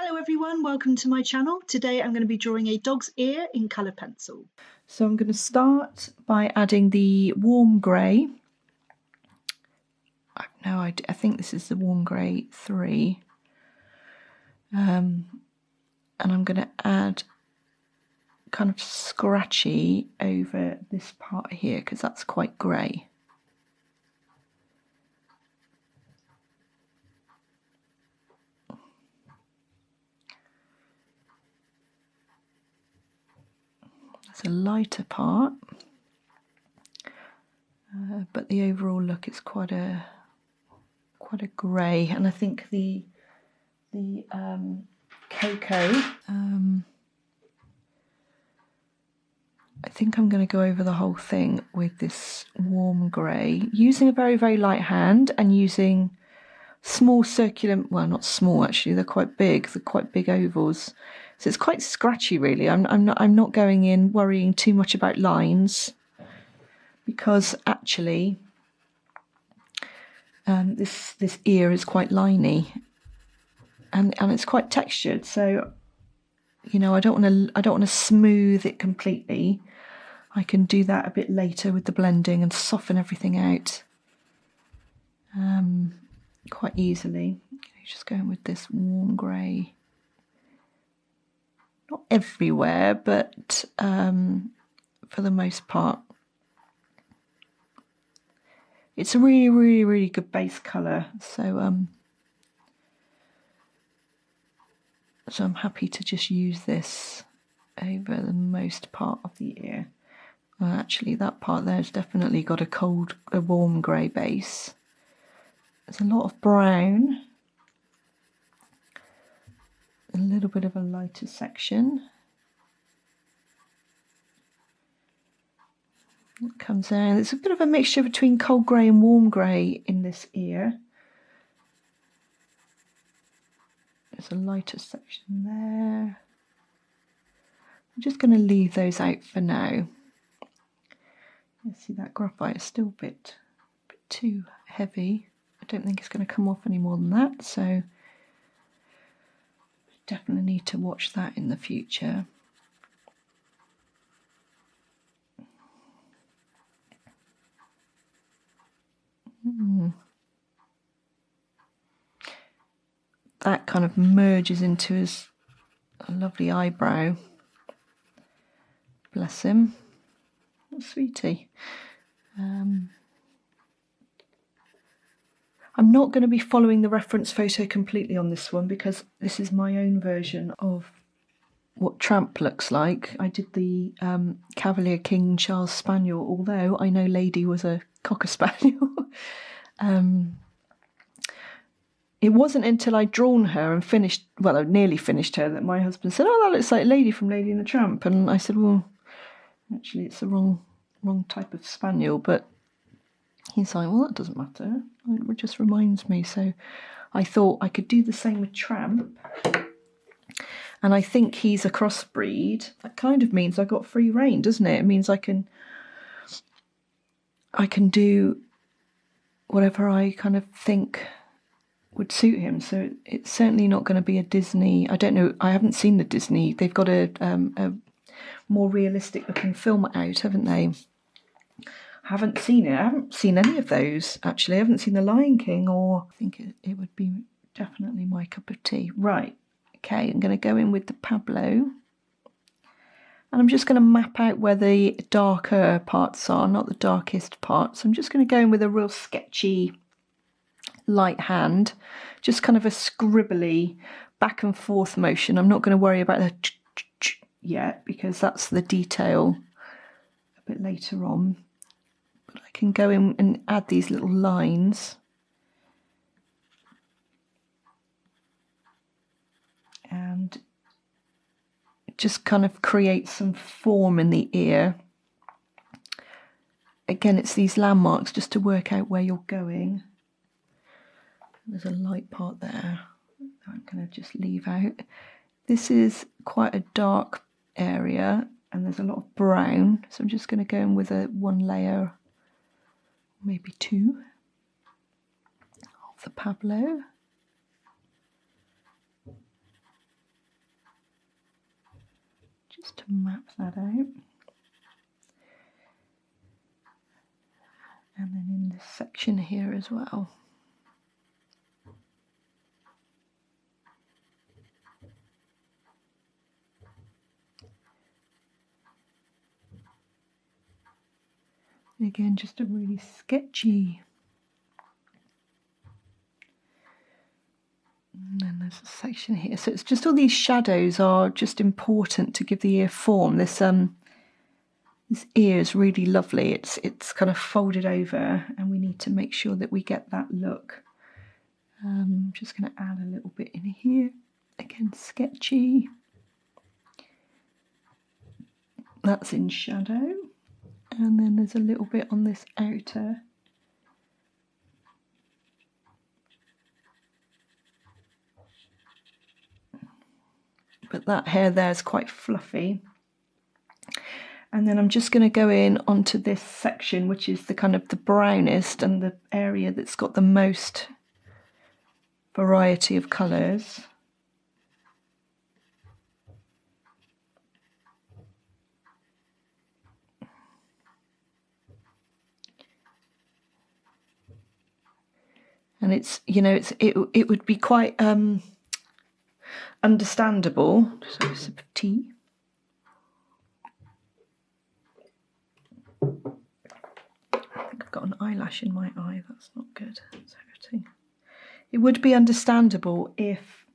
Hello everyone, welcome to my channel. Today I'm going to be drawing a dog's ear in colour pencil. So I'm going to start by adding the warm grey. I have no idea, I think this is the warm grey 3. And I'm going to add kind of scratchy over this part here because that's quite grey. It's a lighter part, but the overall look is quite a grey, and I think the cocoa. I think I'm going to go over the whole thing with this warm grey, using a very light hand and using small circular, well, not small actually, they're quite big ovals. So it's quite scratchy really. I'm not going in worrying too much about lines, because actually this ear is quite liney and it's quite textured, so you know I don't want to smooth it completely. I can do that a bit later with the blending and soften everything out quite easily. Just going with this warm grey, not everywhere, but for the most part. It's a really good base colour, so so I'm happy to just use this over the most part of the ear. Well, actually that part there's definitely got a warm grey base. There's a lot of brown, a little bit of a lighter section. It comes down. There's a bit of a mixture between cold grey and warm grey in this ear. There's a lighter section there. I'm just going to leave those out for now. You see that graphite is still a bit too heavy. I don't think it's going to come off any more than that, so I definitely need to watch that in the future. That kind of merges into his lovely eyebrow. Bless him. Oh, sweetie. I'm not going to be following the reference photo completely on this one because this is my own version of what Tramp looks like. I did the Cavalier King Charles Spaniel, although I know Lady was a Cocker Spaniel. It wasn't until I'd drawn her and finished, well, I nearly finished her, that my husband said, "Oh, that looks like Lady from Lady and the Tramp." And I said, "Well, actually it's the wrong type of spaniel." But he's like, "Well, that doesn't matter. It just reminds me." So I thought I could do the same with Tramp. And I think he's a crossbreed. That kind of means I got free rein, doesn't it? It means I can do whatever I kind of think would suit him. So it's certainly not going to be a Disney. I don't know. I haven't seen the Disney. They've got a more realistic looking film out, haven't they? I haven't seen it. I haven't seen any of those actually. I haven't seen The Lion King, or I think it would be definitely my cup of tea. Right. Okay. I'm going to go in with the Pablo, and I'm just going to map out where the darker parts are, not the darkest parts. I'm just going to go in with a real sketchy light hand, just kind of a scribbly back and forth motion. I'm not going to worry about the yet because that's the detail a bit later on, but I can go in and add these little lines and just kind of create some form in the ear. Again, it's these landmarks just to work out where you're going. There's a light part there I'm going to just leave out. This is quite a dark area and there's a lot of brown, so I'm just going to go in with one layer, maybe 2 of the Pablo. map that out. And then in this section here as well. Again, just a really sketchy. And then there's a section here. So it's just all these shadows are just important to give the ear form. This ear is really lovely. It's kind of folded over, and we need to make sure that we get that look. I'm just going to add a little bit in here. Again, sketchy. That's in shadow. And then there's a little bit on this outer. But that hair there is quite fluffy. And then I'm just going to go in onto this section, which is the kind of the brownest and the area that's got the most variety of colours. And it's, you know, it would be quite understandable. Just have a sip of tea. I think I've got an eyelash in my eye. That's not good. It's hurting. It would be understandable if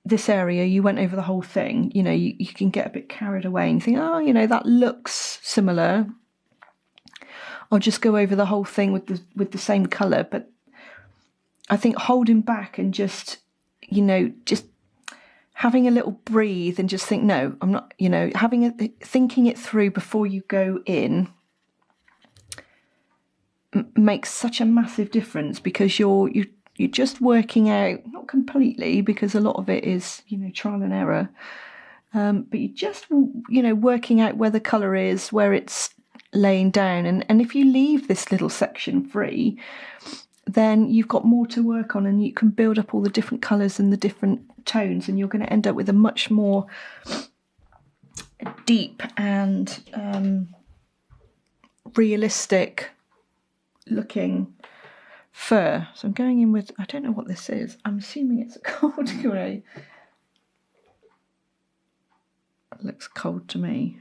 this area you went over the whole thing. You know, you can get a bit carried away and think, oh, you know, that looks similar. I'll just go over the whole thing with the same colour. But I think holding back and just, you know, just having a little breathe and just think, no, I'm not, you know, thinking it through before you go in makes such a massive difference, because you're just working out, not completely, because a lot of it is, you know, trial and error, but you just, you know, working out where the colour is, where it's laying down, and if you leave this little section free, then you've got more to work on, and you can build up all the different colours and the different tones, and you're going to end up with a much more deep and realistic looking fur. So I'm going in with, I don't know what this is, I'm assuming it's a cold grey. It looks cold to me.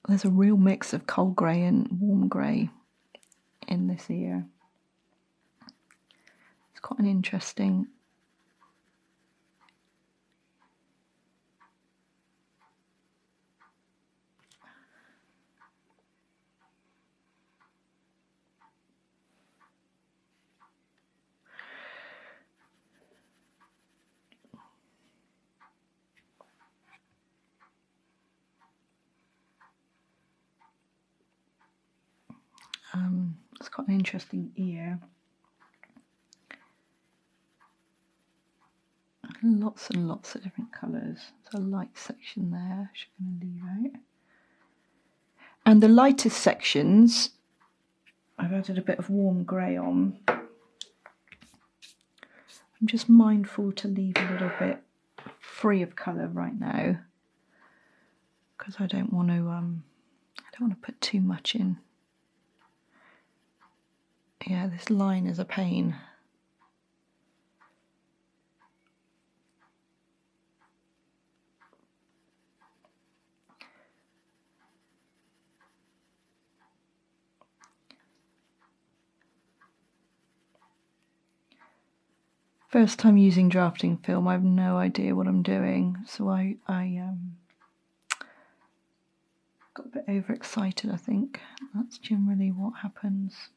There's a real mix of cold grey and warm grey in this ear. It's quite an interesting it's quite an interesting ear. Lots and lots of different colours. There's a light section there, which I'm going to leave out. And the lightest sections, I've added a bit of warm grey on. I'm just mindful to leave a little bit free of colour right now, because I don't want to put too much in. Yeah, this line is a pain. First time using drafting film, I have no idea what I'm doing, so I got a bit overexcited, I think. That's generally what happens.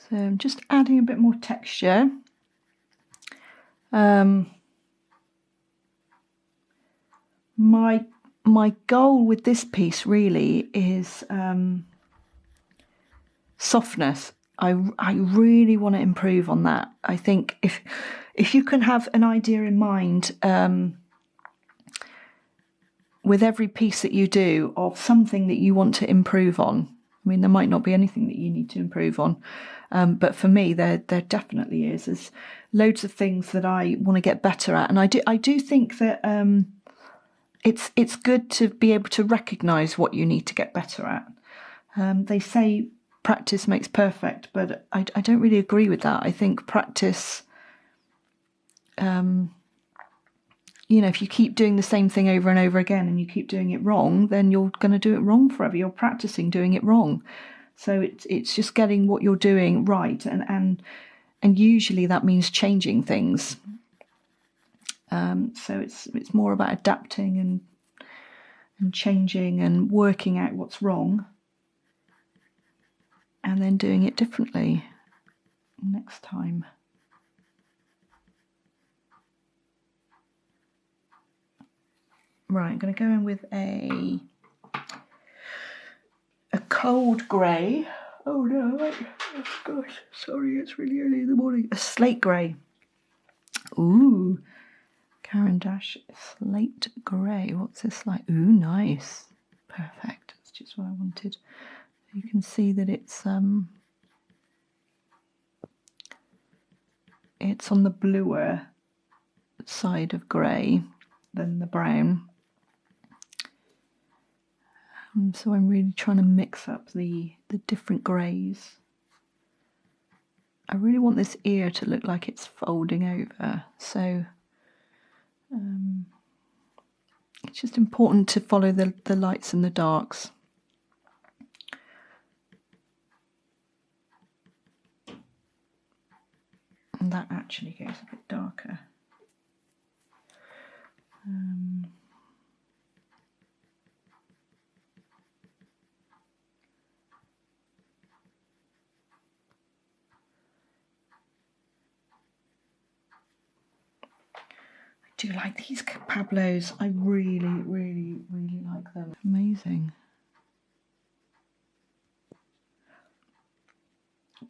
So I'm just adding a bit more texture. My goal with this piece really is softness. I really want to improve on that. I think if you can have an idea in mind with every piece that you do of something that you want to improve on. I mean, there might not be anything that you need to improve on, but for me, there definitely is. There's loads of things that I want to get better at, and I do think that it's good to be able to recognise what you need to get better at. They say practice makes perfect, but I don't really agree with that. I think practice, if you keep doing the same thing over and over again and you keep doing it wrong, then you're going to do it wrong forever. You're practicing doing it wrong. So it's just getting what you're doing right, and usually that means changing things. So it's more about adapting and changing and working out what's wrong, and then doing it differently next time. Right, I'm going to go in with a cold grey. Oh no, oh gosh, sorry, it's really early in the morning. A slate grey. Ooh, Caran d'Ache slate grey. What's this like? Ooh, nice. Perfect. That's just what I wanted. You can see that it's on the bluer side of grey than the brown. So I'm really trying to mix up the different greys. I really want this ear to look like it's folding over, so it's just important to follow the lights and the darks. And that actually goes a bit darker. I do like these Pablos. I really, really, really like them. Amazing.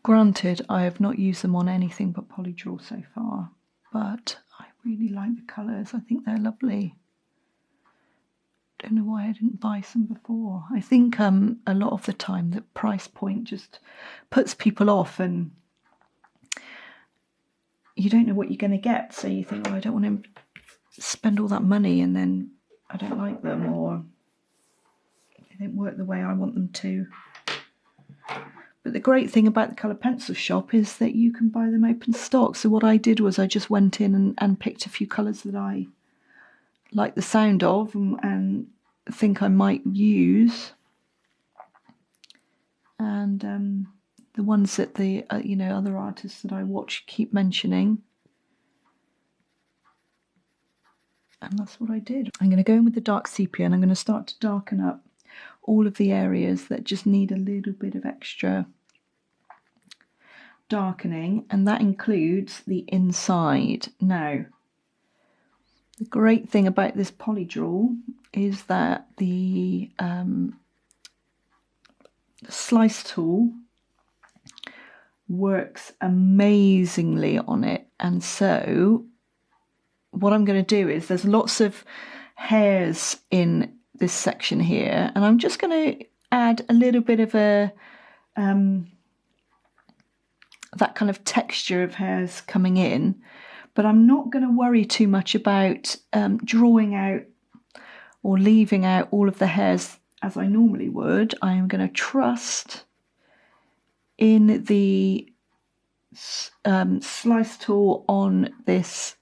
Granted, I have not used them on anything but Polydraw so far, but I really like the colours. I think they're lovely. Don't know why I didn't buy some before. I think a lot of the time the price point just puts people off, and you don't know what you're going to get, so you think, oh, I don't want to spend all that money and then I don't like them, or they don't work the way I want them to. But the great thing about the colour pencil shop is that you can buy them open stock. So what I did was I just went in and picked a few colours that I like the sound of and think I might use, and the ones that the other artists that I watch keep mentioning. And that's what I did. I'm going to go in with the dark sepia, and I'm going to start to darken up all of the areas that just need a little bit of extra darkening, and that includes the inside. Now, the great thing about this Polydraw is that the slice tool works amazingly on it, and so what I'm going to do is there's lots of hairs in this section here, and I'm just going to add a little bit of a that kind of texture of hairs coming in, but I'm not going to worry too much about drawing out or leaving out all of the hairs as I normally would. I am going to trust in the slice tool on this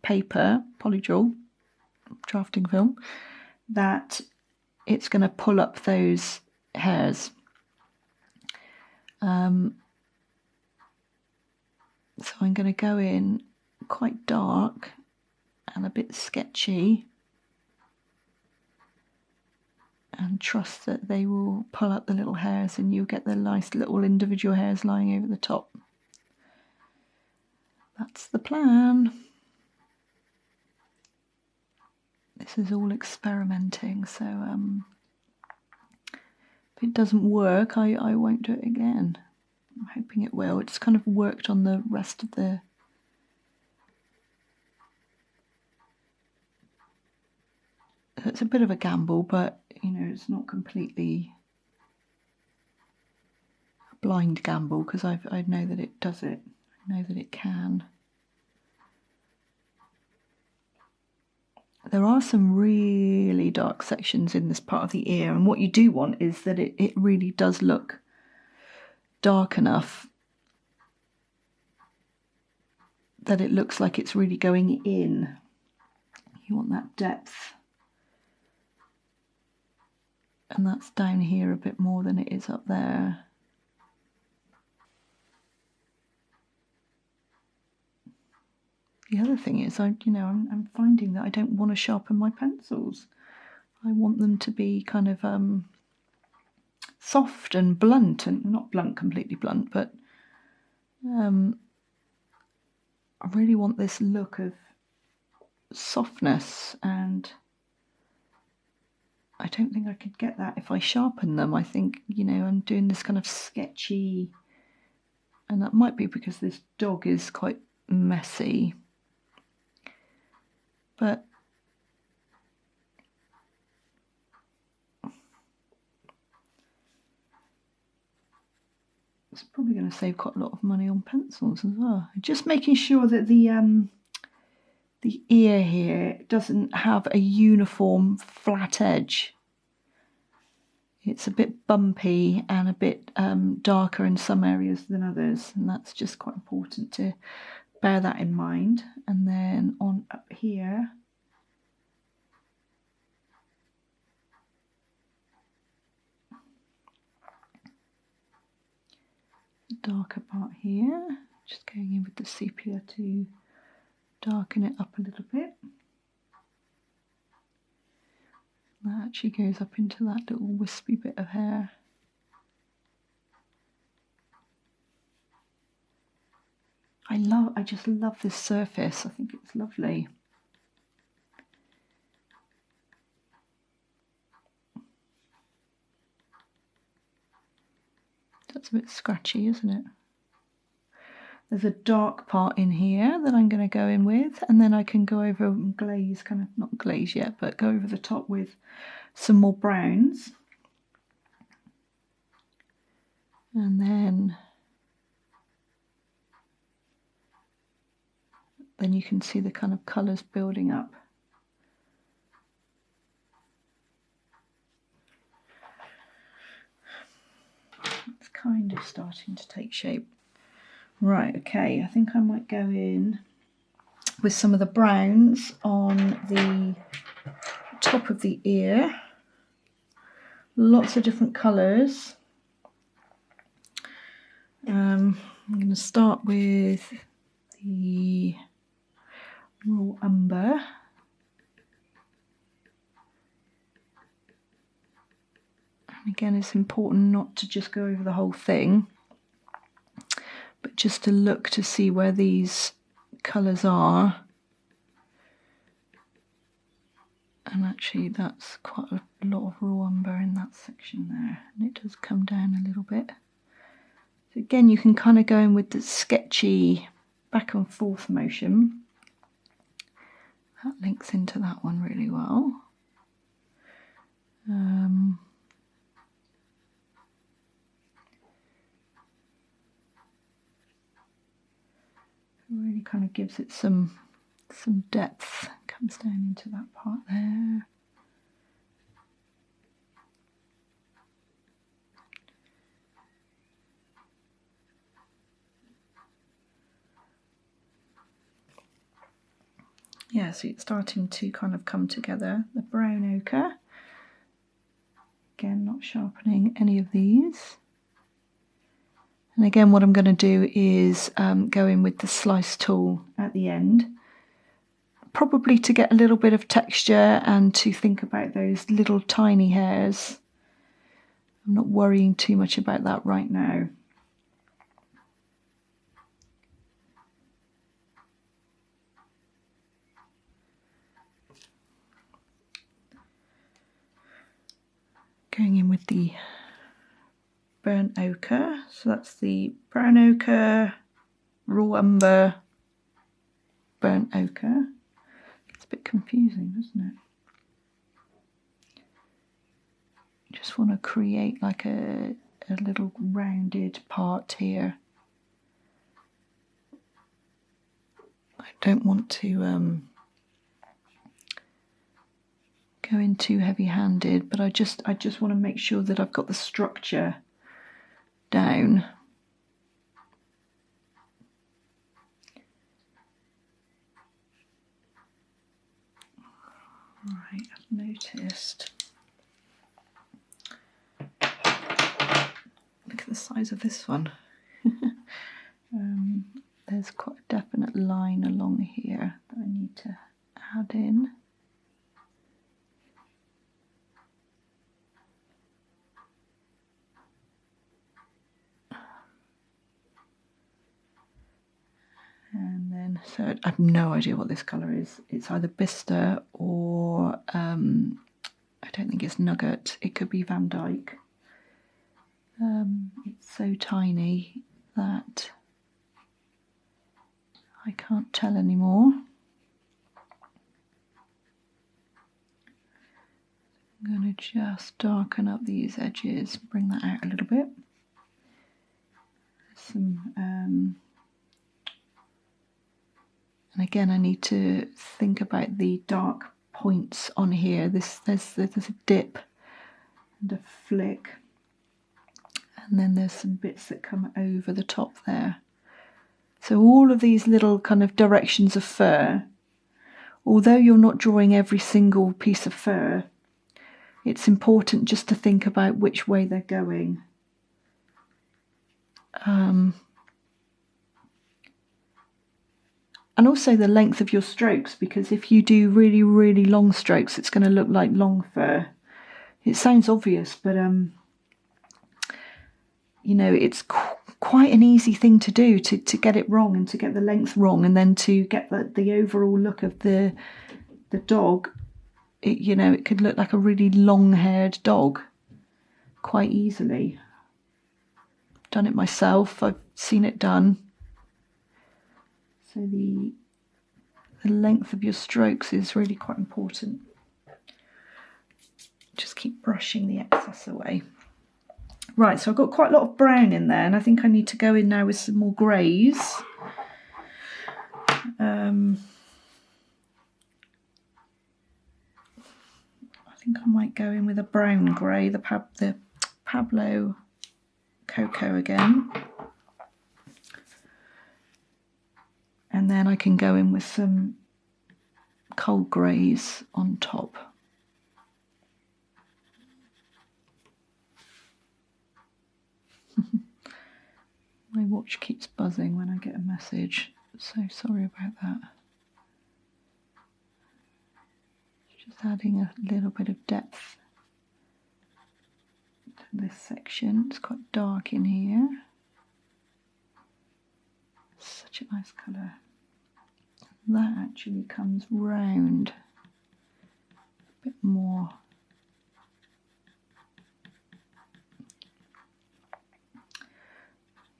paper, Polydraw drafting film, that it's going to pull up those hairs. So I'm going to go in quite dark and a bit sketchy and trust that they will pull up the little hairs and you'll get the nice little individual hairs lying over the top. That's the plan. This is all experimenting, so if it doesn't work, I won't do it again. I'm hoping it will. It's kind of worked on the rest of the... It's a bit of a gamble, but, you know, it's not completely a blind gamble, because I know that it does it. I know that it can. There are some really dark sections in this part of the ear, and what you do want is that it really does look dark enough that it looks like it's really going in. You want that depth. And that's down here a bit more than it is up there. The other thing is, I'm finding that I don't want to sharpen my pencils. I want them to be kind of soft and blunt, and not blunt, completely blunt, but I really want this look of softness, and I don't think I could get that if I sharpen them. I think, I'm doing this kind of sketchy, and that might be because this dog is quite messy. But it's probably going to save quite a lot of money on pencils as well. Just making sure that the ear here doesn't have a uniform flat edge. It's a bit bumpy and a bit darker in some areas than others, and that's just quite important to bear that in mind. And then on up here, the darker part here, just going in with the sepia to darken it up a little bit. That actually goes up into that little wispy bit of hair. I just love this surface. I think it's lovely. That's a bit scratchy, isn't it? There's a dark part in here that I'm going to go in with, and then I can go over and glaze, kind of, not glaze yet, but go over the top with some more browns. And then you can see the kind of colours building up. It's kind of starting to take shape. Right, okay, I think I might go in with some of the browns on the top of the ear. Lots of different colours. I'm going to start with the raw umber. And again, it's important not to just go over the whole thing, but just to look to see where these colours are. And actually that's quite a lot of raw umber in that section there, and it does come down a little bit. So again, you can kind of go in with the sketchy back and forth motion. That links into that one really well. Really kind of gives it some depth. Comes down into that part there. Yeah, so it's starting to kind of come together. The brown ochre. Again, not sharpening any of these. And again, what I'm going to do is go in with the slice tool at the end, probably to get a little bit of texture and to think about those little tiny hairs. I'm not worrying too much about that right now. Going in with the burnt ochre, so that's the brown ochre, raw umber, burnt ochre. It's a bit confusing, isn't it? Just want to create like a little rounded part here. I don't want to go in too heavy-handed, but I just want to make sure that I've got the structure down. Right, I've noticed. Look at the size of this one. There's quite a definite line along here that I need to add in. And then, so I have no idea what this colour is. It's either Bista or I don't think it's Nugget. It could be Van Dyke. It's so tiny that I can't tell anymore. I'm going to just darken up these edges, bring that out a little bit. Some and again, I need to think about the dark points on here. There's a dip and a flick, and then there's some bits that come over the top there. So all of these little kind of directions of fur, although you're not drawing every single piece of fur, it's important just to think about which way they're going. And also the length of your strokes, because if you do really, really long strokes, it's going to look like long fur. It sounds obvious, but you know, it's quite an easy thing to do, to get it wrong and to get the length wrong, and then to get the overall look of the dog. You know, it could look like a really long-haired dog quite easily. I've done it myself. I've seen it done. So the length of your strokes is really quite important. Just keep brushing the excess away. Right, so I've got quite a lot of brown in there, and I think I need to go in now with some more greys. I think I might go in with a brown grey, the Pablo Cocoa again. And then I can go in with some cold greys on top. My watch keeps buzzing when I get a message, so sorry about that. Just adding a little bit of depth to this section. It's quite dark in here. Such a nice colour. That actually comes round a bit more.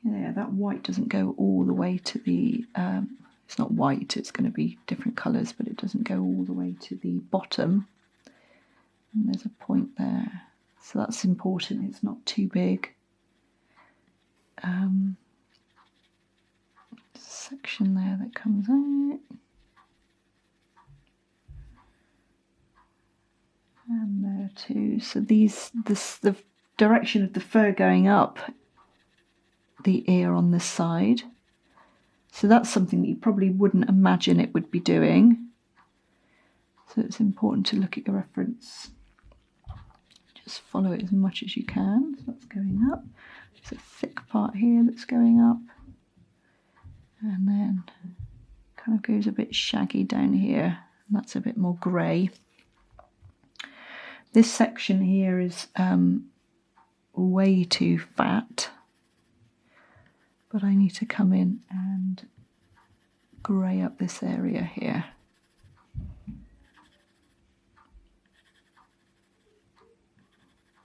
Yeah, that white doesn't go all the way to the, it's not white, it's going to be different colours, but it doesn't go all the way to the bottom. And there's a point there. So that's important, it's not too big. Section there that comes out. And there too. So the direction of the fur going up the ear on this side. So that's something that you probably wouldn't imagine it would be doing. So it's important to look at your reference. Just follow it as much as you can. So that's going up. There's a thick part here that's going up. And then kind of goes a bit shaggy down here. And that's a bit more grey. This section here is way too fat, but I need to come in and grey up this area here.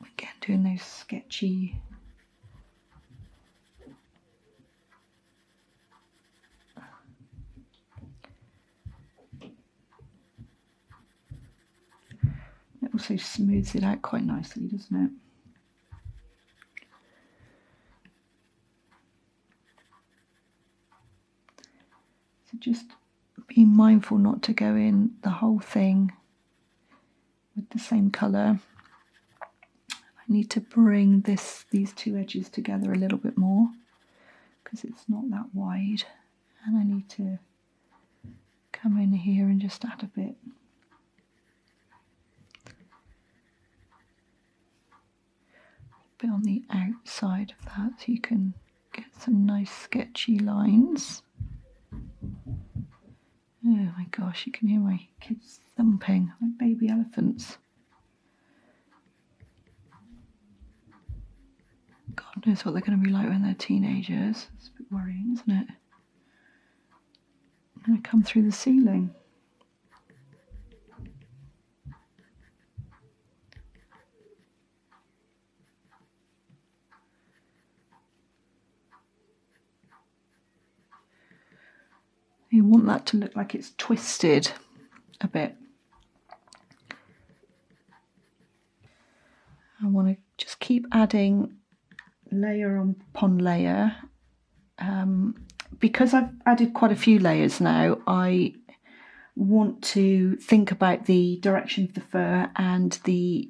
Again, doing those sketchy it also smooths it out quite nicely, doesn't it? So just be mindful not to go in the whole thing with the same colour. I need to bring these two edges together a little bit more because it's not that wide, and I need to come in here and just add a bit. On the outside of that, so you can get some nice sketchy lines. Oh my gosh, you can hear my kids thumping like baby elephants. God knows what they're going to be like when they're teenagers. It's a bit worrying, isn't it? I'm going to come through the ceiling. You want that to look like it's twisted a bit. I want to just keep adding layer upon layer. Because I've added quite a few layers now, I want to think about the direction of the fur and the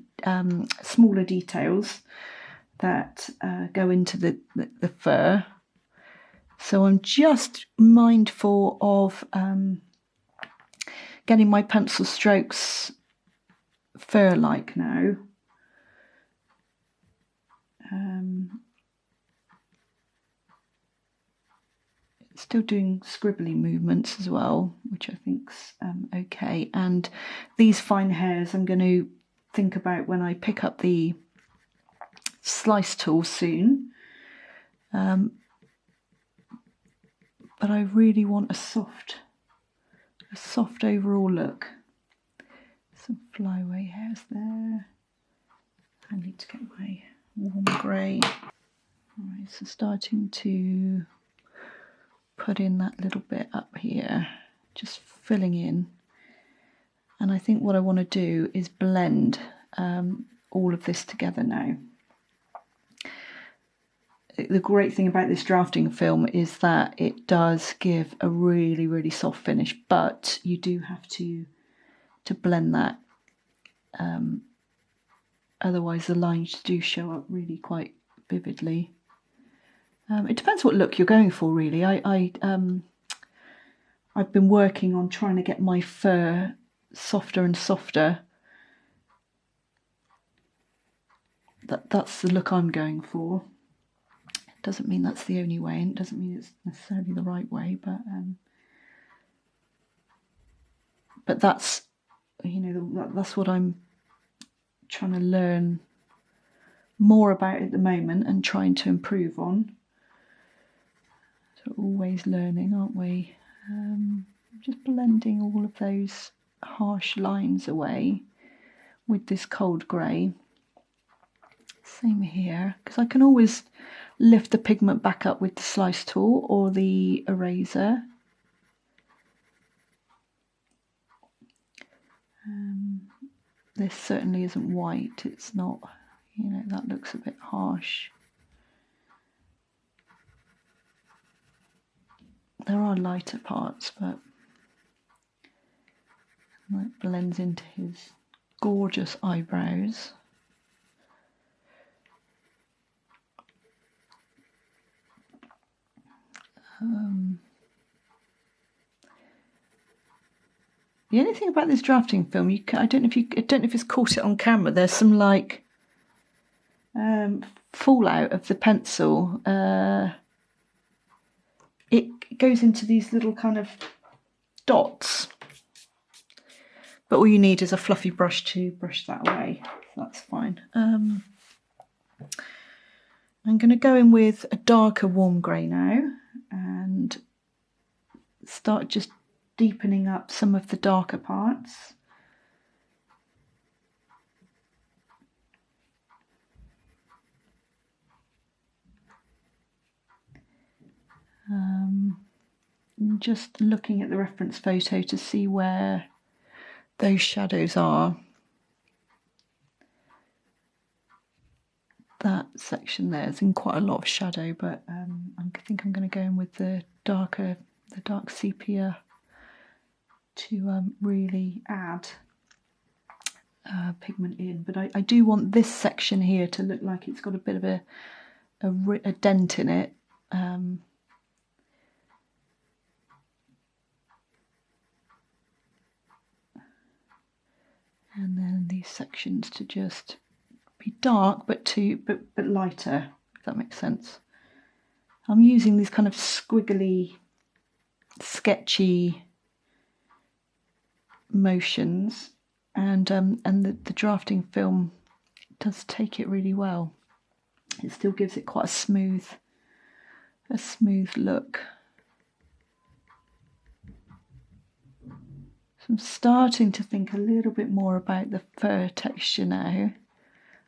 smaller details that go into the fur. So I'm just mindful of getting my pencil strokes fur-like now. Still doing scribbly movements as well, which I think's okay. And these fine hairs I'm going to think about when I pick up the slice tool soon. But I really want a soft overall look. Some flyaway hairs there. I need to get my warm grey. Alright, so starting to put in that little bit up here, just filling in. And I think what I want to do is blend all of this together now. The great thing about this drafting film is that it does give a really, really soft finish, but you do have to blend that. Otherwise the lines do show up really quite vividly. It depends what look you're going for, really. I've been working on trying to get my fur softer and softer. That's the look I'm going for. Doesn't mean that's the only way, and it doesn't mean it's necessarily the right way, but that's, you know, that's what I'm trying to learn more about at the moment and trying to improve on. So always learning, aren't we? Just blending all of those harsh lines away with this cold grey. Same here, because I can always lift the pigment back up with the slice tool or the eraser. This certainly isn't white, it's not, you know, that looks a bit harsh. There are lighter parts, but that blends into his gorgeous eyebrows. The only thing about this drafting film, I don't know if it's caught it on camera. There's some like fallout of the pencil. It goes into these little kind of dots. But all you need is a fluffy brush to brush that away. That's fine. I'm going to go in with a darker warm grey now and start just deepening up some of the darker parts. Just looking at the reference photo to see where those shadows are. That section there is in quite a lot of shadow, but I think I'm going to go in with the dark sepia to really add pigment in. But I do want this section here to look like it's got a bit of a dent in it. And then these sections to just be dark but lighter, if that makes sense. I'm using these kind of squiggly, sketchy motions, and the drafting film does take it really well. It still gives it quite a smooth look. So I'm starting to think a little bit more about the fur texture now.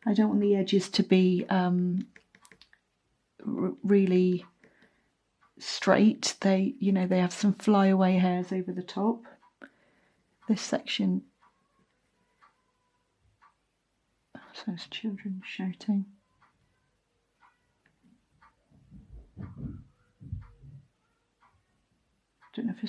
I don't want the edges to be really straight. They have some flyaway hairs over the top. This section, so it's children shouting. Don't know if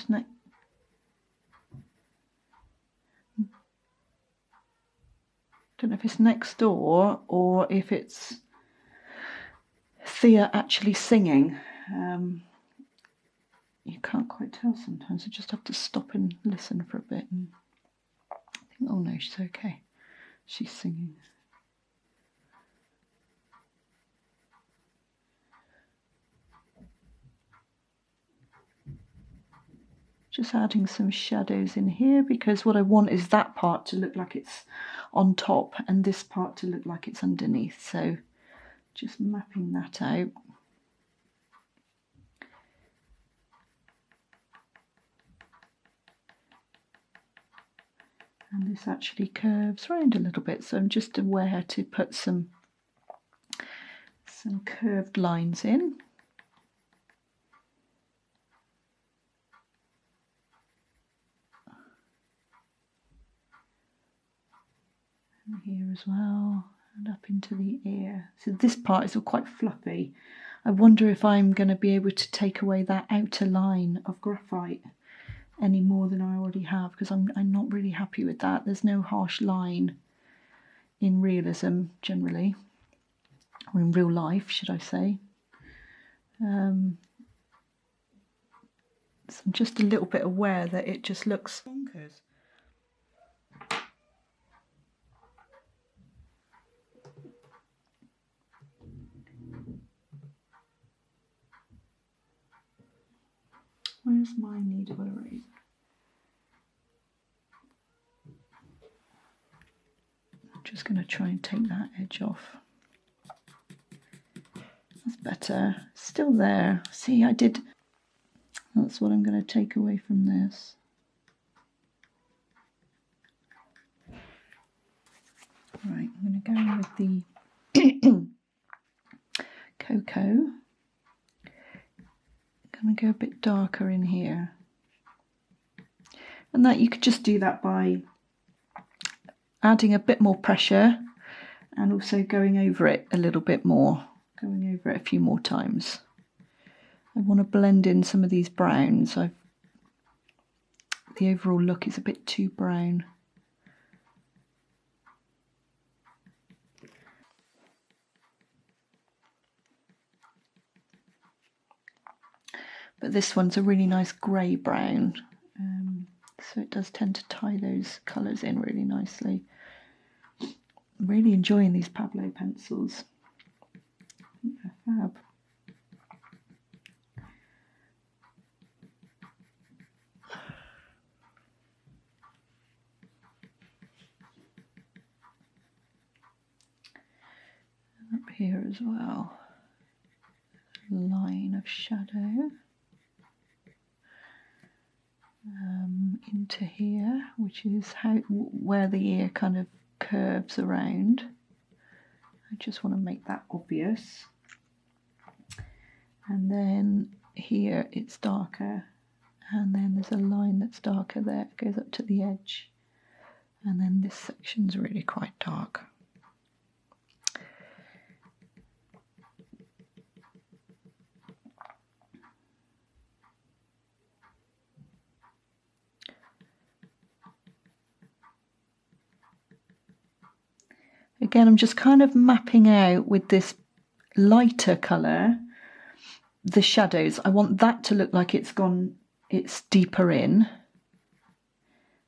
it's next door or if it's Thea actually singing. You can't quite tell sometimes. You just have to stop and listen for a bit and think, oh no, she's okay. She's singing. Just adding some shadows in here because what I want is that part to look like it's on top and this part to look like it's underneath. So just mapping that out. And this actually curves round a little bit, so I'm just aware to put some curved lines in. And here as well, and up into the ear. So this part is quite fluffy. I wonder if I'm going to be able to take away that outer line of graphite any more than I already have, because I'm not really happy with that. There's no harsh line in realism generally, or in real life, should I say. So I'm just a little bit aware that it just looks bonkers. Where's my needle eraser? I'm just going to try and take that edge off. That's better. Still there. See, I did. That's what I'm going to take away from this. Right, I'm going to go in with the cocoa. I'm going to go a bit darker in here. And that you could just do that by adding a bit more pressure and also going over it a little bit more, going over it a few more times. I want to blend in some of these browns. The overall look is a bit too brown. But this one's a really nice grey brown, so it does tend to tie those colours in really nicely. I'm really enjoying these Pablo pencils. They're fab. here as well. Line of shadow into here, which is where the ear kind of curves around. I just want to make that obvious. And then here it's darker, and then there's a line that's darker there, it goes up to the edge, and then this section's really quite dark. Again, I'm just kind of mapping out with this lighter colour the shadows. I want that to look like it's deeper in,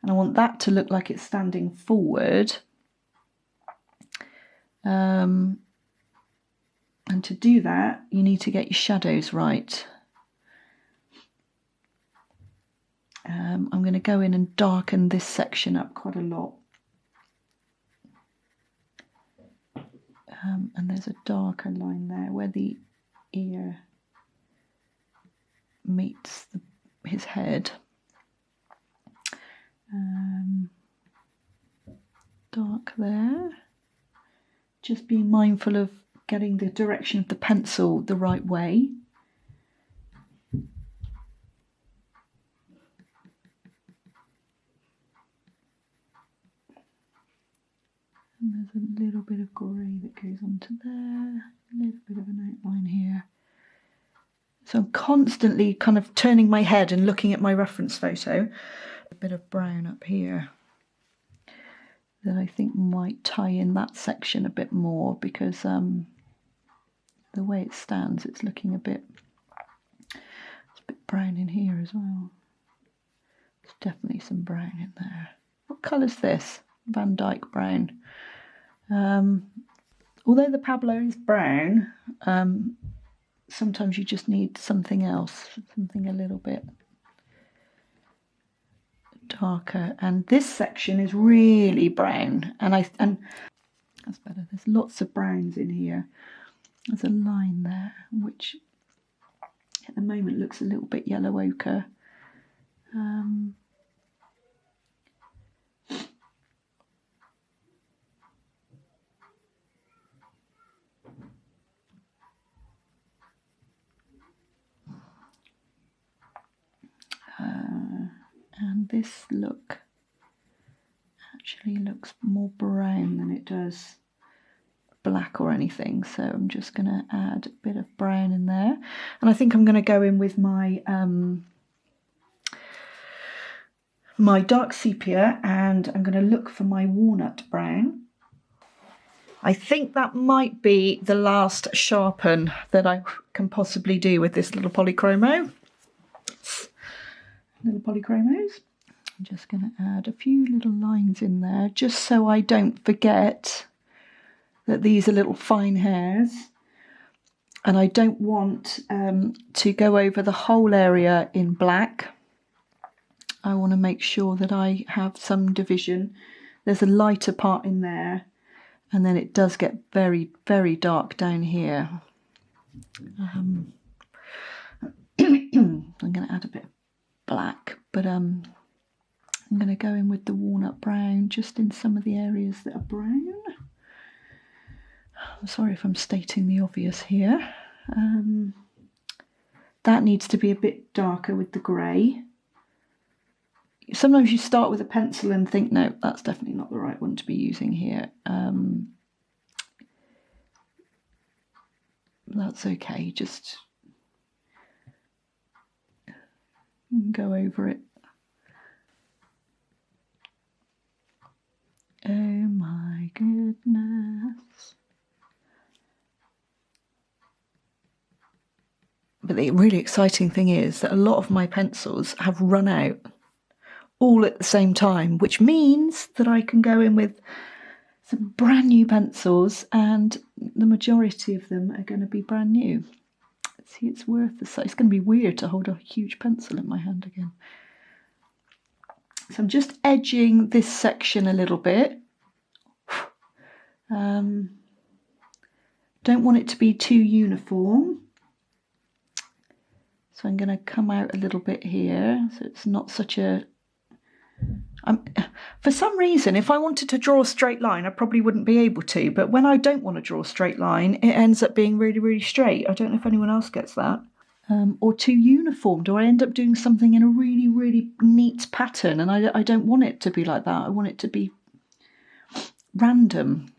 and I want that to look like it's standing forward. And to do that, you need to get your shadows right. I'm going to go in and darken this section up quite a lot. And there's a darker line there where the ear meets his head. Dark there. Just being mindful of getting the direction of the pencil the right way. And there's a little bit of grey that goes onto there, a little bit of an outline here. So I'm constantly kind of turning my head and looking at my reference photo. A bit of brown up here that I think might tie in that section a bit more, because the way it stands, it's looking a bit brown in here as well. There's definitely some brown in there. What colour's this? Van Dyke brown. Although the Pablo is brown, sometimes you just need something else, something a little bit darker. And this section is really brown, and that's better. There's lots of browns in here. There's a line there which at the moment looks a little bit yellow ochre. And this look actually looks more brown than it does black or anything, so I'm just going to add a bit of brown in there. And I think I'm going to go in with my my dark sepia, and I'm going to look for my walnut brown. I think that might be the last sharpen that I can possibly do with this little polychromo. Little polychromos. I'm just going to add a few little lines in there, just so I don't forget that these are little fine hairs, and I don't want to go over the whole area in black. I want to make sure that I have some division. There's a lighter part in there, and then it does get very, very dark down here. I'm going to add a bit of black, but I'm going to go in with the walnut brown just in some of the areas that are brown. I'm sorry if I'm stating the obvious here. That needs to be a bit darker with the grey. Sometimes you start with a pencil and think, no, that's definitely not the right one to be using here. That's okay, just go over it. Oh my goodness. But the really exciting thing is that a lot of my pencils have run out all at the same time, which means that I can go in with some brand new pencils, and the majority of them are going to be brand new. See, it's worth the size. It's going to be weird to hold a huge pencil in my hand again. So I'm just edging this section a little bit. Don't want it to be too uniform. So I'm going to come out a little bit here, so it's not such a... for some reason, if I wanted to draw a straight line, I probably wouldn't be able to, but when I don't want to draw a straight line, it ends up being really, really straight. I don't know if anyone else gets that. Or too uniformed, or I end up doing something in a really, really neat pattern, and I don't want it to be like that. I want it to be random.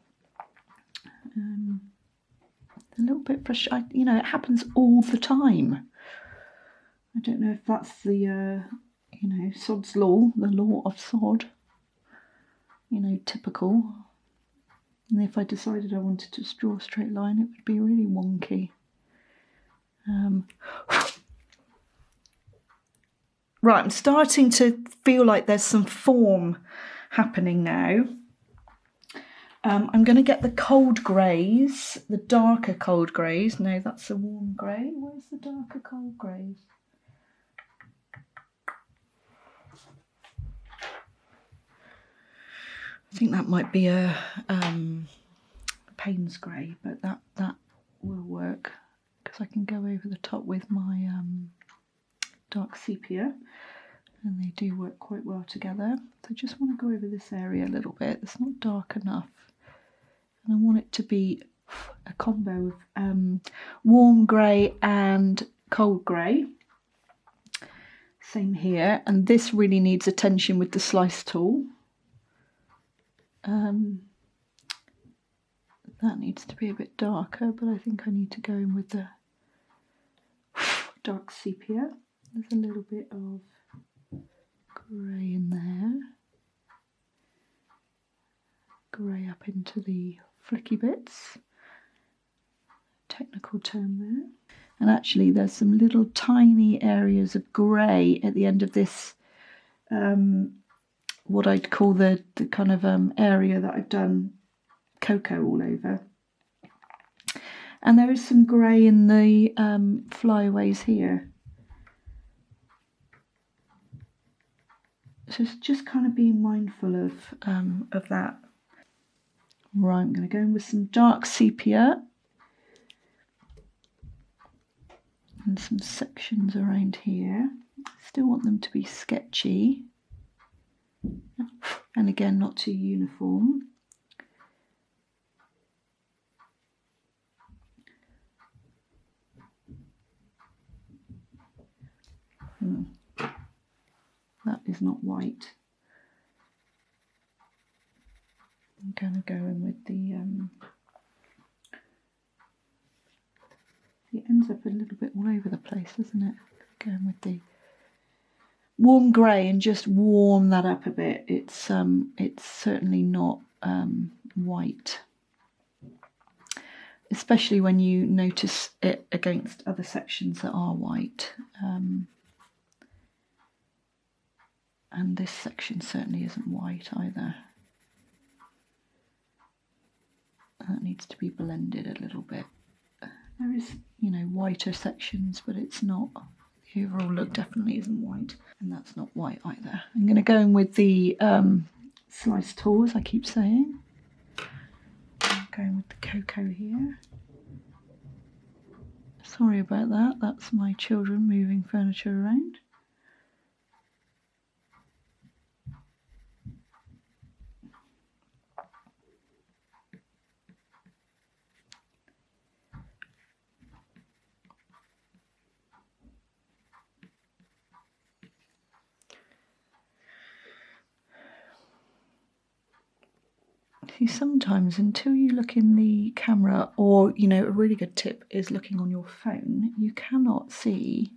A little bit frustrating, you know, it happens all the time. I don't know if that's the, you know, Sod's law, the law of Sod, you know, typical. And if I decided I wanted to draw a straight line, it would be really wonky. Right, I'm starting to feel like there's some form happening now. I'm going to get the cold greys, the darker cold greys. No, that's a warm grey. Where's the darker cold greys? I think that might be a Payne's grey, but that will work because I can go over the top with my dark sepia, and they do work quite well together. So I just want to go over this area a little bit. It's not dark enough, and I want it to be a combo of warm grey and cold grey. Same here, and this really needs attention with the slice tool. That needs to be a bit darker, but I think I need to go in with the dark sepia. There's a little bit of grey in there. Grey up into the flicky bits. Technical term there. And actually there's some little tiny areas of grey at the end of this, what I'd call the kind of area that I've done cocoa all over. And there is some grey in the flyaways here. So it's just kind of being mindful of that. Right, I'm going to go in with some dark sepia and some sections around here. Still want them to be sketchy, and again not too uniform. That is not white. I'm going to go in with the, it ends up a little bit all over the place, doesn't it? Going with the warm grey and just warm that up a bit. It's certainly not white, especially when you notice it against other sections that are white. And this section certainly isn't white either. That needs to be blended a little bit. There is, you know, whiter sections, but it's not, the overall look definitely isn't white. And that's not white either. I'm going to go in with the slice tool, as I keep saying. I'm going with the cocoa here. Sorry about that, that's my children moving furniture around. See, sometimes until you look in the camera, or, you know, a really good tip is looking on your phone, you cannot see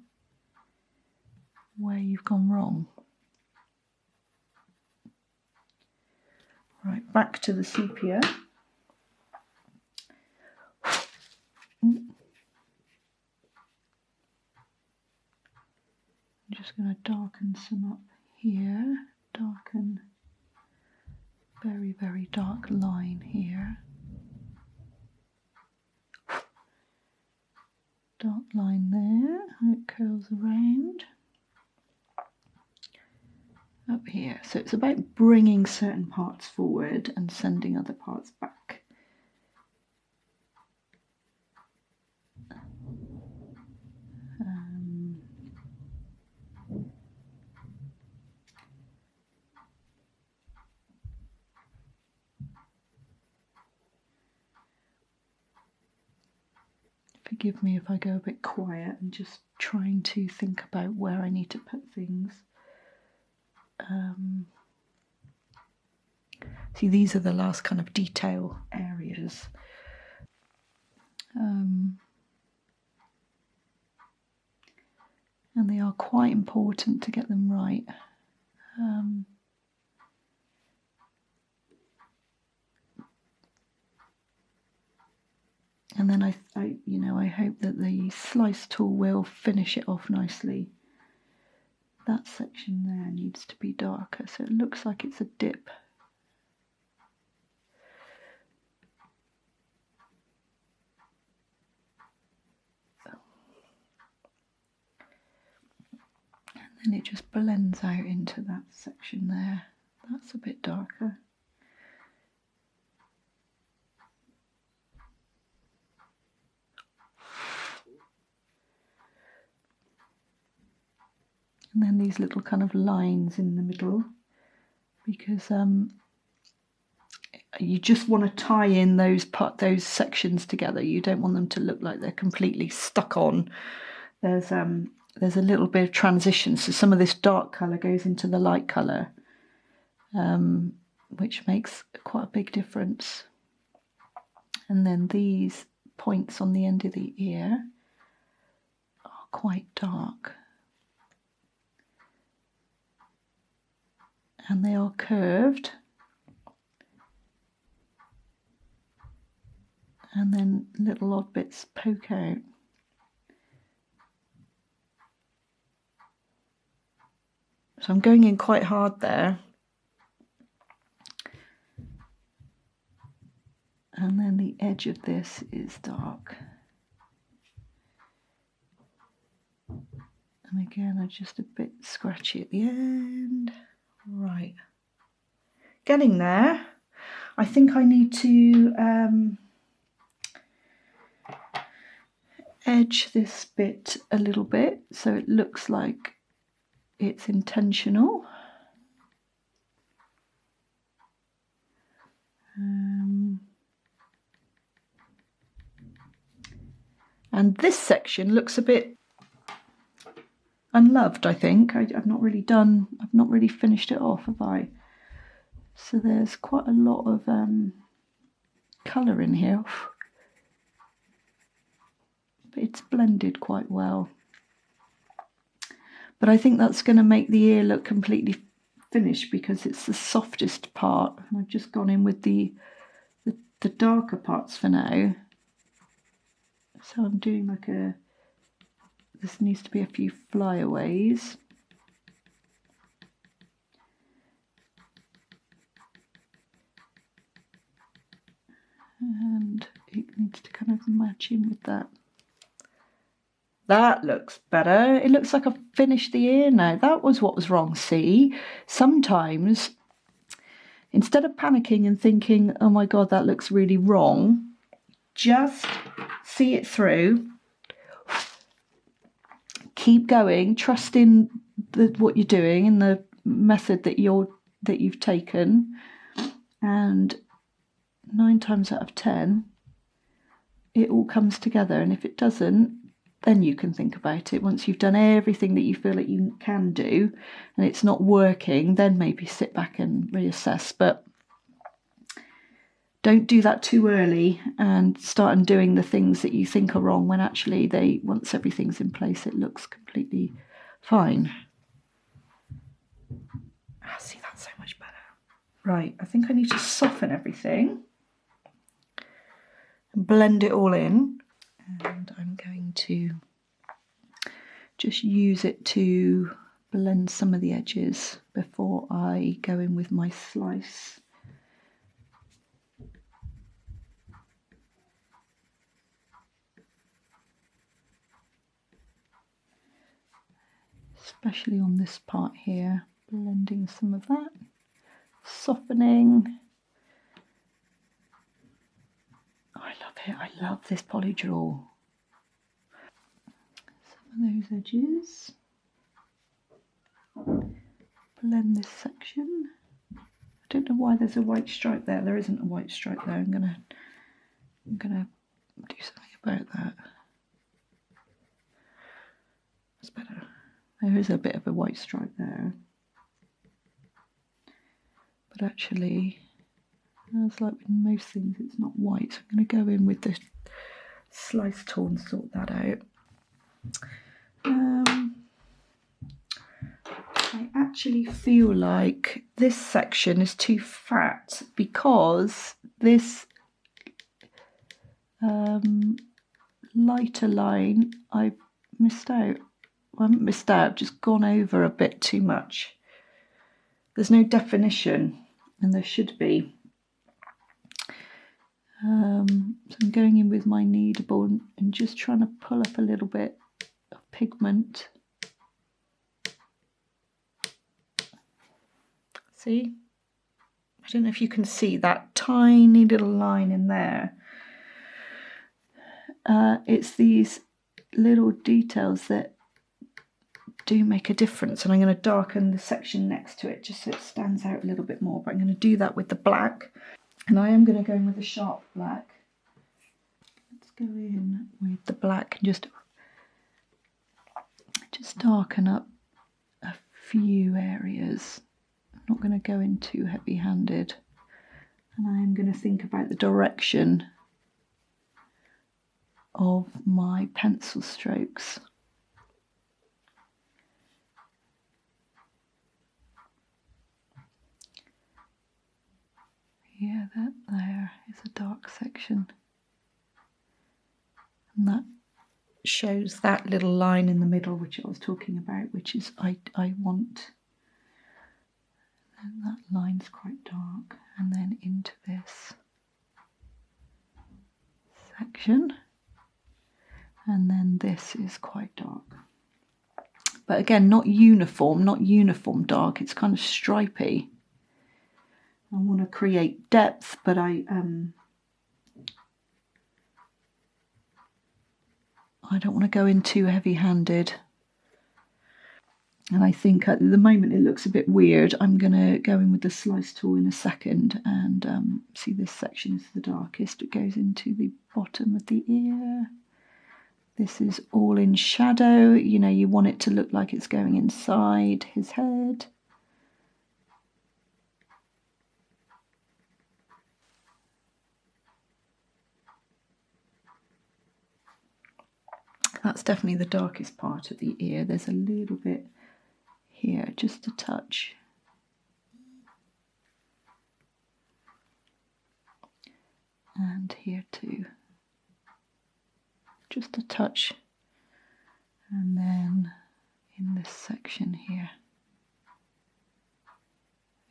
where you've gone wrong. Right, back to the sepia. I'm just going to darken some up here, darken very, very dark line here. Dark line there, how it curls around. Up here. So it's about bringing certain parts forward and sending other parts back. Forgive me if I go a bit quiet and just trying to think about where I need to put things. See, these are the last kind of detail areas. And they are quite important to get them right. And then I hope that the slice tool will finish it off nicely. That section there needs to be darker, so it looks like it's a dip. And then it just blends out into that section there. That's a bit darker. And then these little kind of lines in the middle, because you just want to tie in those sections together. You don't want them to look like they're completely stuck on. There's a little bit of transition, so some of this dark colour goes into the light colour, which makes quite a big difference. And then these points on the end of the ear are quite dark. And they are curved. And then little odd bits poke out. So I'm going in quite hard there. And then the edge of this is dark. And again, I'm just a bit scratchy at the end. Right. Getting there. I think I need to edge this bit a little bit so it looks like it's intentional. And this section looks a bit unloved, I think. I've not really finished it off, have I? So there's quite a lot of colour in here. But it's blended quite well. But I think that's going to make the ear look completely finished because it's the softest part. And I've just gone in with the darker parts for now. So I'm doing like this needs to be a few flyaways. And it needs to kind of match in with that. That looks better. It looks like I've finished the ear now. That was what was wrong. See, sometimes instead of panicking and thinking, oh my God, that looks really wrong, just see it through. Keep going, trust in what you're doing and the method that you've taken, and 9 times out of 10 it all comes together. And if it doesn't, then you can think about it. Once you've done everything that you feel that you can do and it's not working, then maybe sit back and reassess. But don't do that too early and start doing the things that you think are wrong when actually once everything's in place, it looks completely fine. See, that's so much better. Right, I think I need to soften everything and blend it all in. And I'm going to just use it to blend some of the edges before I go in with my slice. Especially on this part here, blending some of that, softening. Oh, I love it. I love this Polydraw. Some of those edges. Blend this section. I don't know why there's a white stripe there. There isn't a white stripe there. I'm gonna do something about that. There is a bit of a white stripe there. But actually, as like with most things, it's not white. So I'm going to go in with the slice tool and sort that out. I actually feel like this section is too fat because this lighter line I missed out. Well, I haven't missed out, just gone over a bit too much. There's no definition, and there should be. So I'm going in with my kneadable and just trying to pull up a little bit of pigment. See? I don't know if you can see that tiny little line in there. It's these little details that do make a difference, and I'm going to darken the section next to it just so it stands out a little bit more, but I'm going to do that with the black, and I am going to go in with a sharp black. Let's go in with the black and just darken up a few areas. I'm not going to go in too heavy-handed, and I am going to think about the direction of my pencil strokes. Yeah, that there is a dark section, and that shows that little line in the middle which I was talking about, which is I want. And that line's quite dark, and then into this section, and then this is quite dark. But again, not uniform dark, it's kind of stripy. I want to create depth, but I don't want to go in too heavy-handed. And I think at the moment it looks a bit weird. I'm going to go in with the slice tool in a second and see, this section is the darkest. It goes into the bottom of the ear. This is all in shadow. You know, you want it to look like it's going inside his head. That's definitely the darkest part of the ear. There's a little bit here, just a touch. And here too. Just a touch. And then in this section here.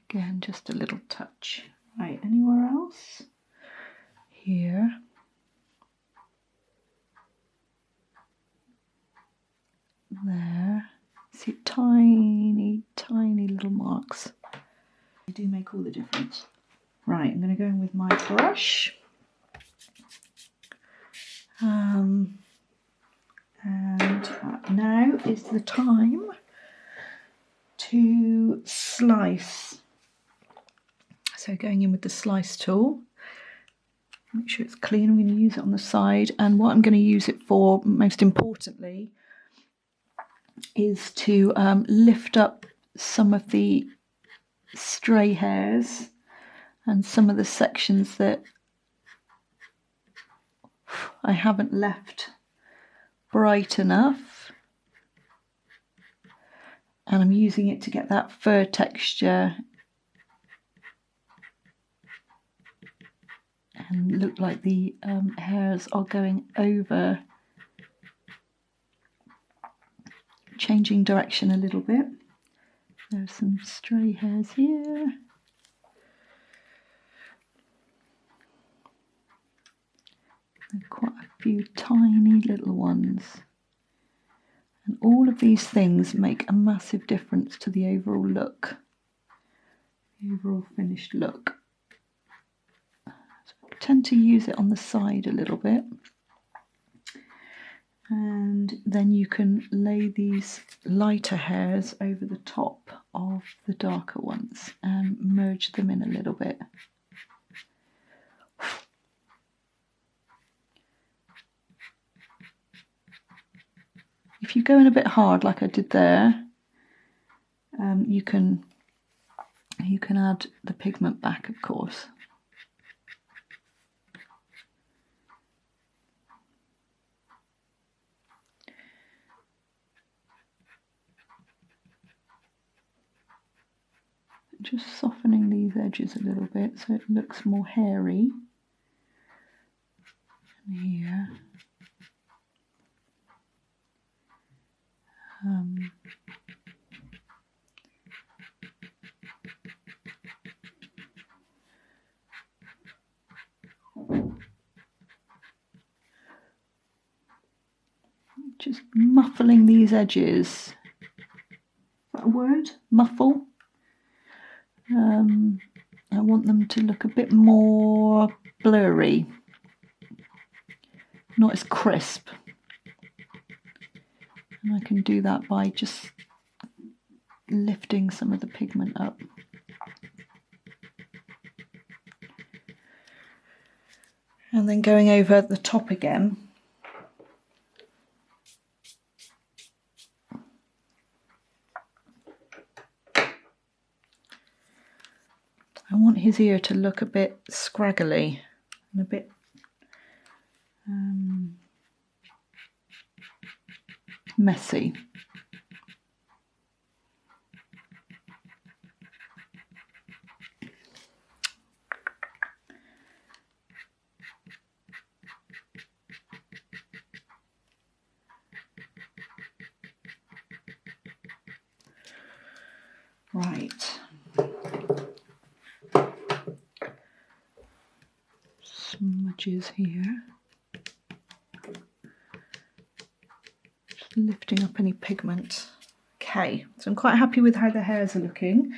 Again, just a little touch. Right, anywhere else? Here. There. See, tiny, tiny little marks. They do make all the difference. Right, I'm going to go in with my brush. And now is the time to slice. So going in with the slice tool. Make sure it's clean. I'm going to use it on the side. And what I'm going to use it for, most importantly, is to lift up some of the stray hairs and some of the sections that I haven't left bright enough, and I'm using it to get that fur texture and look like the hairs are going over, changing direction a little bit. There's some stray hairs here. There are quite a few tiny little ones. And all of these things make a massive difference to the overall look, the overall finished look. So I tend to use it on the side a little bit. And then you can lay these lighter hairs over the top of the darker ones and merge them in a little bit. If you go in a bit hard like I did there, you can add the pigment back, of course. Just softening these edges a little bit so it looks more hairy. And here. Just muffling these edges. Is that a word? Muffle? I want them to look a bit more blurry, not as crisp. And I can do that by just lifting some of the pigment up. And then going over the top again. I want his ear to look a bit scraggly and a bit messy. Right. Smudges here. Just lifting up any pigment. Okay, so I'm quite happy with how the hairs are looking,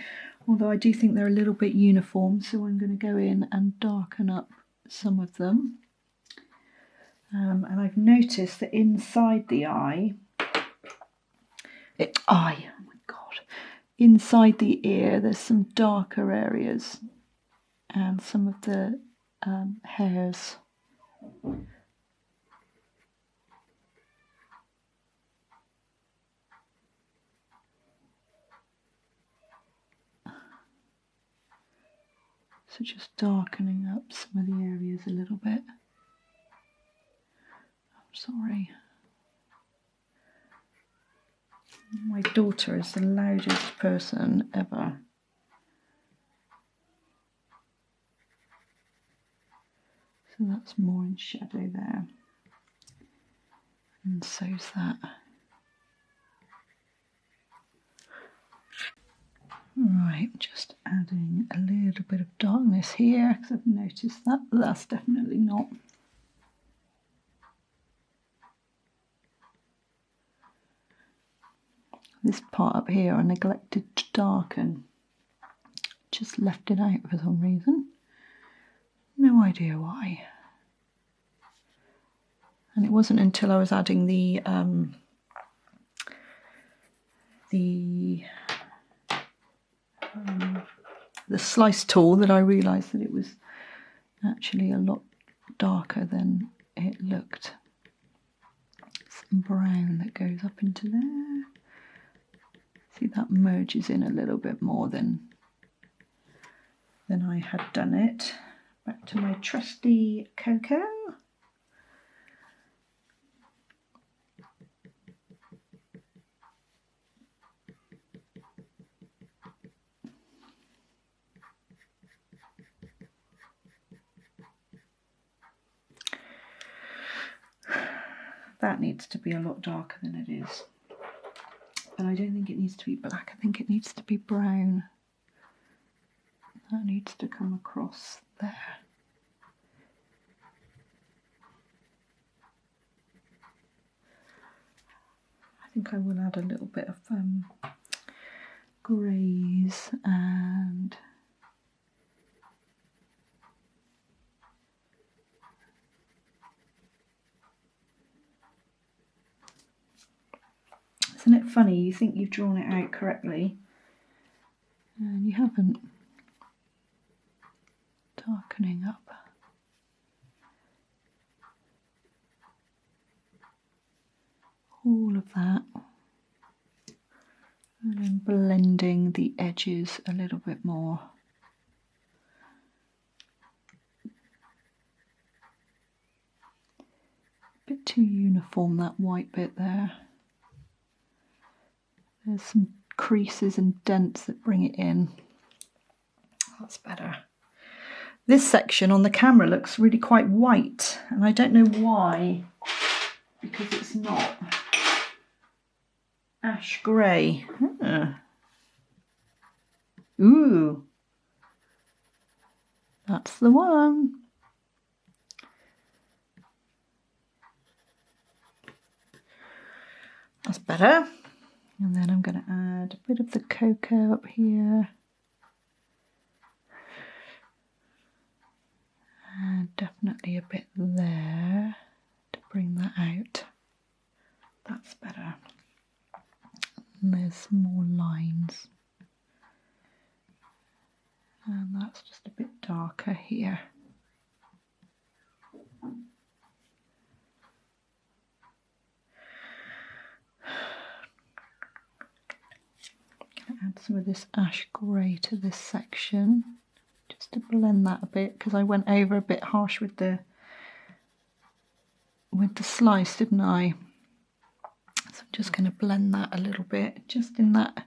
although I do think they're a little bit uniform, so I'm going to go in and darken up some of them. And I've noticed that inside the eye, inside the ear, there's some darker areas and some of the hairs. So just darkening up some of the areas a little bit. I'm sorry. My daughter is the loudest person ever. So that's more in shadow there. And so's that. Right, just adding a little bit of darkness here because I've noticed that, but that's definitely not. This part up here I neglected to darken. Just left it out for some reason. No idea why. And it wasn't until I was adding the slice tool that I realised that it was actually a lot darker than it looked. Some brown that goes up into there. See, that merges in a little bit more than I had done it. Back to my trusty cocoa. That needs to be a lot darker than it is. But I don't think it needs to be black, I think it needs to be brown. That needs to come across there. I think I will add a little bit of greys and isn't it funny, you think you've drawn it out correctly and you haven't. Darkening up. All of that. And then blending the edges a little bit more. A bit too uniform, that white bit there. There's some creases and dents that bring it in. That's better. This section on the camera looks really quite white, and I don't know why, because it's not. Ash grey. Ooh, that's the one. That's better. And then I'm going to add a bit of the cocoa up here. And definitely a bit there to bring that out. That's better. And there's some more lines. And that's just a bit darker here. Add some of this ash grey to this section, just to blend that a bit, because I went over a bit harsh with the slice, didn't I? So I'm just going to blend that a little bit, just in that,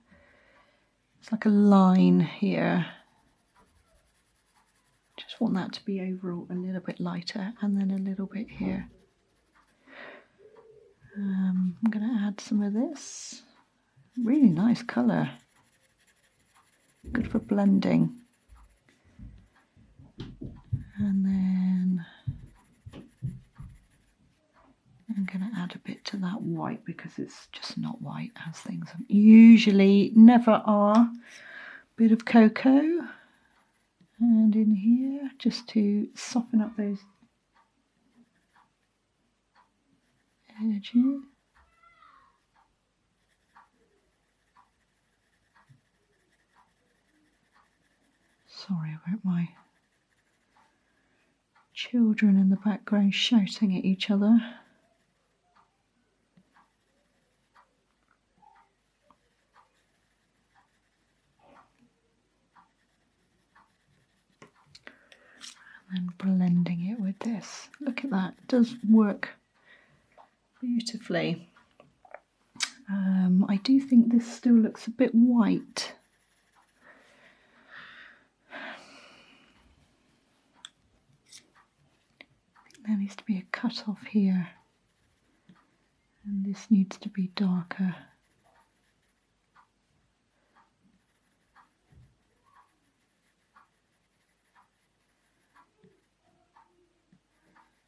it's like a line here. Just want that to be overall a little bit lighter, and then a little bit here. I'm going to add some of this. Really nice colour. Good for blending. And then I'm going to add a bit to that white, because it's just not white as things usually never are. Bit of cocoa. And in here, just to soften up those edges. Sorry about my children in the background shouting at each other. And blending it with this. Look at that, it does work beautifully. I do think this still looks a bit white. I think there needs to be a cut off here, and this needs to be darker.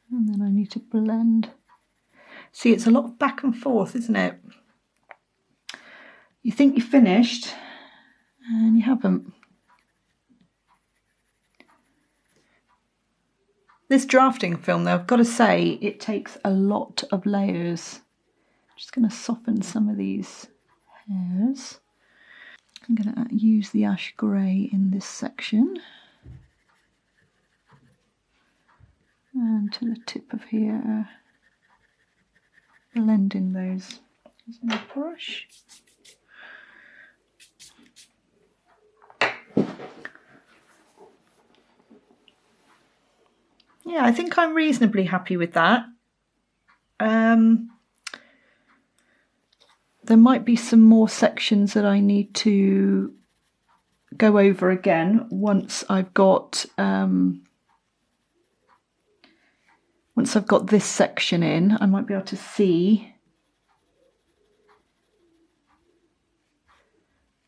And then I need to blend. See, it's a lot of back and forth, isn't it? You think you're finished, and you haven't. This drafting film, though, I've got to say, it takes a lot of layers. I'm just going to soften some of these hairs. I'm going to use the ash grey in this section. And to the tip of here, blending those with my brush. Yeah, I think I'm reasonably happy with that. There might be some more sections that I need to go over again once I've got this section in. I might be able to see.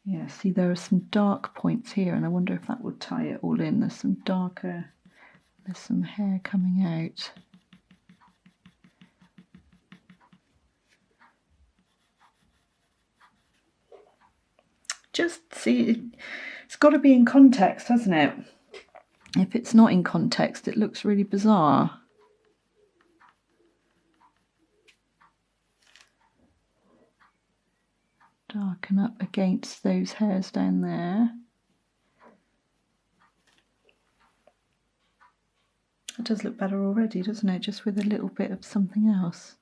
Yeah, see, there are some dark points here, and I wonder if that would tie it all in. There's some darker, there's some hair coming out. Just see, it's got to be in context, hasn't it? If it's not in context, it looks really bizarre. Darken up against those hairs down there. It does look better already, doesn't it? Just with a little bit of something else.